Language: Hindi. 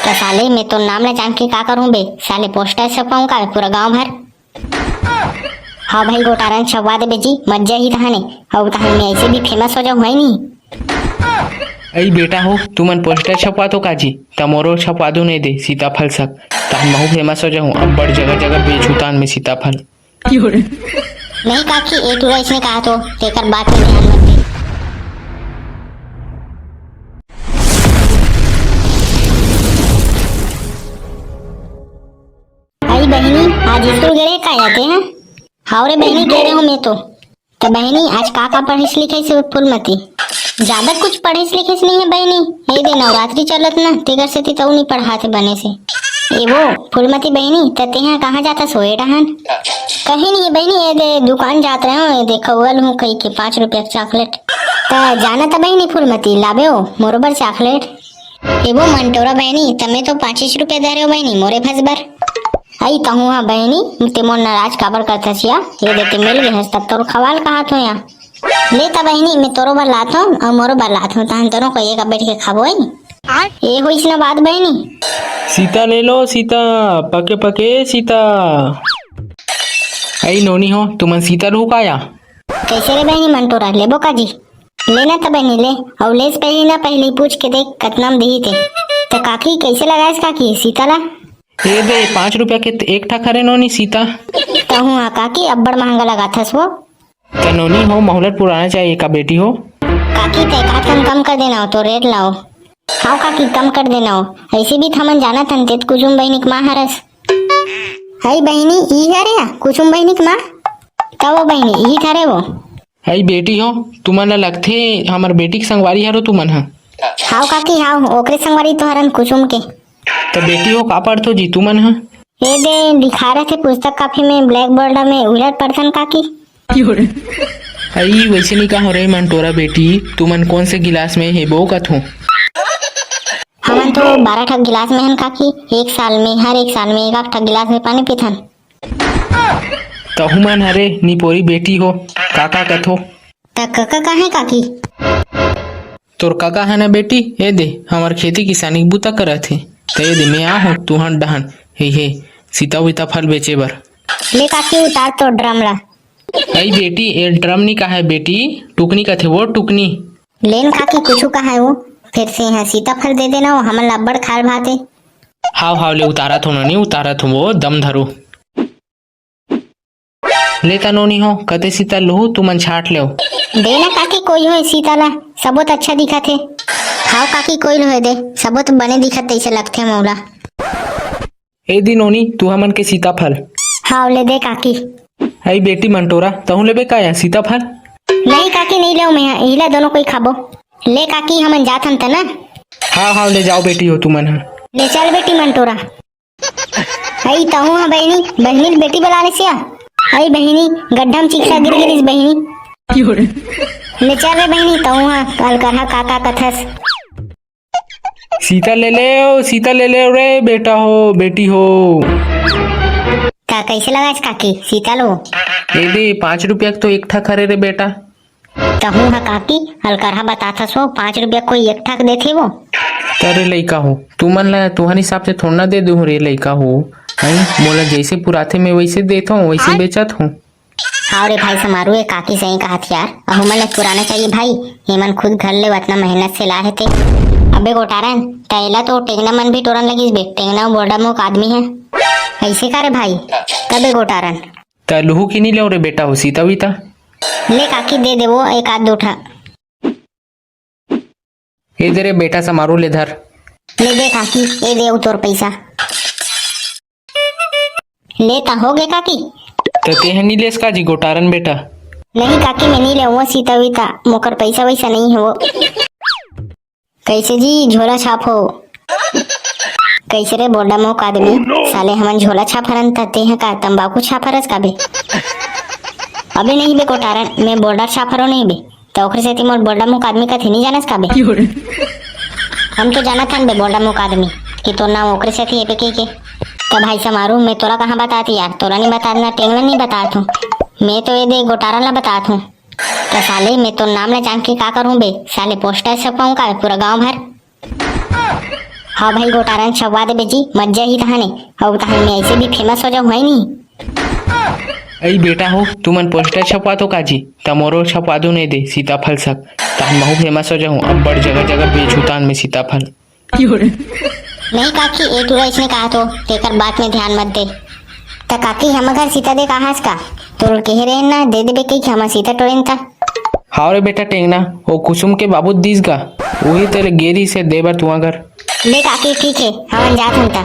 तो साले मैं तो नाम न जान के का करूं बे, साले पोस्टर छपाऊं का पूरा गांव भर। हाँ भाई गोटारन छपवा दे बेजी, मज्जा ही तहाने। और तहान में ऐसे भी फेमस हो जाऊं है नहीं। अई बेटा हो तुमन पोस्टर छपवा तो काजी तमोरो छपवा दो नहीं दे सीताफल सक तान महू फेमस हो जाऊं अब बड़ जगह जगह बेचू तान में सीताफल। नहीं काकी एक टूरा इसने कहा तो तेकर बात में ध्यान मत दे। अरे बहनी आज स्कूल गए का आते हैं। हाँ रे बहनी कह रहे हूँ मैं तो बहनी आज का पढ़िस लिखे से फूलमती ज्यादा कुछ पढ़िस लिखिस नहीं है बहनी। ये दे नवरात्रि चलत ना तेगर से तो नहीं पढ़ाते बने से। ये वो फूलमती बहनी तते यहाँ कहाँ जाता सोए रहन। कहीं नहीं बहनी ये दे दुकान जात रहे हो, ये दे खवल हूँ कहीं के 5 रुपया चॉकलेट तो जाना था बहनी फूलमती लावे हो मोरोबर चॉकलेट। ये वो मंटोरा बहनी तमे तो 25 रुपया दे रहे हो बहनी मोरे भसबर। आई कहूँ हाँ बहनी ते मोर नाराज काबर करता छिया। ये देते मिल गए तब तोर खवाल कहा तो यहाँ लेता बहनी मैं तोरो बार लात हूँ और मोरो बार लात हूँ तहन तोरो को एक बैठ के खाबो ये होइस ना बात बहनी। सीता ले लो सीता पके पके सीता। आई नोनी हो तुमन सीता रू काया कैसे रे बहनी मंटोरा लेबो का जी लेना था बहनी ले और लेस पहली ना पहले पूछ के देख कतनाम दी थे तो काकी कैसे लगाएस काकी सीता ला। ये दे 5 रुपया के एक ठा खरे नोनी सीता। कहूँ हाँ काकी अब्बड़ महंगा लगा था वो। तो नोनी हो मोहलत पुराना चाहिए का बेटी हो। काकी तय कम कर देना हो तो रेट लाओ। हाँ काकी कम कर देना हो ऐसे भी थमन जाना थन तेत कुसुम बहनिक माँ हरस। हाय बहनी ई हरे कुसुम बहनिक माँ तब बहनी ई थारे वो। आई बेटी हो तुमन ला लगथे हमर बेटी के संगवारी हरो तुमन हा। हाँ काकी हाँ ओकरे संगवारी तो हरन कुसुम के। तो बेटी हो का पढ़थो जी तुमन हा। ये दे दिखा रहे थे पुस्तक काफी में ब्लैक बोर्ड में उलट पढ़थन काकी। आई वैसे नहीं कहा रे मंटोरा बेटी तुमन कौन से गिलास में है वो कथो। हमन तो 12 ठक गिलास में हन काकी एक साल में हर एक साल में एक ठक गिलास में पानी पीथन। तो हुमन हरे निपोरी बेटी हो काका कथो। तक काका कहाँ काकी। तोर काका है ना बेटी ये दे हमार खेती किसानी की बुता करत है तो ये दे मैं आ हूँ तुहन डहन हे सीता विता फल बेचे बर। ले काकी उतार तो ड्रम ला। आई बेटी ये ड्रम नहीं कहा है बेटी टुकनी का थे वो टुकनी। लेन काकी कुछ कहा है वो फिर से यहाँ सीताफल दे देना हो हमन लब्बड़ खाल भाते। हाव ले उतारा थो नहीं उतारा थो वो दम धरो लेता नोनी हो कते सीता लो तुमन छाट ले देना काकी कोई हो सीताला सबोत अच्छा दिखा थे। हाँ काकी कोई लो दे सबोत बने दिखत ऐसे लगते मौला। ए दी नोनी तू हमन के सीताफल। हाँ ले दे काकी। आई बेटी मंटोरा तहु लेबे का या सीताफल। नहीं काकी नहीं ले मैं हिला दोनों कोई खाबो। ले काकी हमन जात हम तना। हाँ ले जाओ बेटी हो तुमन हा। ले चल बेटी मंटोरा। आई तहु हाँ बहनी बहनी बेटी बुला ले सिया। आई बहनी गड्ढा में चिक्सा गिर गिरिस बहनी। ले चल रे बहनी तहु हाँ कल कहा काका कथस। सीता ले ले रे बेटा हो बेटी हो। का कैसे लगा इस काकी सीता लो। ए दे 5 रुपया तो एक ठा खरे रे बेटा। तहु हाँ काकी हलकरहा बताथा सो 5 रुपया कोई एक ठक देथे वो। तरे लइका हो तुमन ला तुहन हिसाब से थोड़ा ना दे दू रे लइका हो। आई मोला जैसे पुराथे में वैसे देता हूँ वैसे बेचत हूँ। हाँ रे भाई समारू है काकी सही कहा थी यार अब हमन पुराना चाहिए भाई हेमन खुद घर ले उतना मेहनत से लाए थे। अबे गोटारन तैला तो टेंगना मन भी टोरन लगी बे टेंगना बोर्डा मुक आदमी है ऐसे का रे भाई कबे गोटारन। तलहू की नहीं लो रे बेटा हो सीता बीता। ले काकी दे दे वो एक आध दो ठा। ए दे रे बेटा समारो ले धर। ले दे काकी ए दे तोर पैसा लेता हो गए काकी। तो तेह नहीं लेस का जी गोटारन बेटा। नहीं काकी मैं नहीं ले वो सीता बीता मोकर पैसा वैसा नहीं है वो। कैसे जी झोला छाप हो कैसे रे बोर्डा मोक आदमी साले हमन झोला छाप हरन तते हैं का तंबाकू छाप हरस का बे। अबे नहीं बे कोटारन मैं बोर्डर छाप हरो नहीं बे तो ओखरे से मोर बोर्डा मोक आदमी का थे नहीं जानस का बे। हम तो जाना था बे बोर्डा मोक आदमी कि तो नाम ओखरे से थी के तो भाई समारू मैं तोरा कहाँ बताती यार तोरा नहीं बता टेंगना नहीं बतात हूँ मैं तो ये दे गोटारन ला बतात हूँ। तो साले मैं तो नाम न जान के का करूँ बे साले पोस्टर छपाऊं का पूरा गाँव भर। हाँ भाई गोटारन छपवा दे बेजी मज्जा ही तहाने और तहान में ऐसे भी फेमस हो जाऊं है नहीं। अई बेटा हो तुमन पोस्टर छपवा तो काजी तमोरो छपवा दो नहीं दे सीताफल सक तान महू फेमस हो जाऊं अब बड़ जगह जगह बेचू तान में सीताफल। नहीं काकी ए तूरा इसने कहा तो तेकर बात में ध्यान मत दे। त काकी हम घर सीता दे कहा का तोर कहे रहे ना दे देबे कई कि हम सीता टोरेन था। हाँ रे बेटा टेंगना वो कुसुम के बाबू दीस गा वही तेरे गेरी से देबर तुआ घर। ले काकी ठीक है हम जात हूं ता।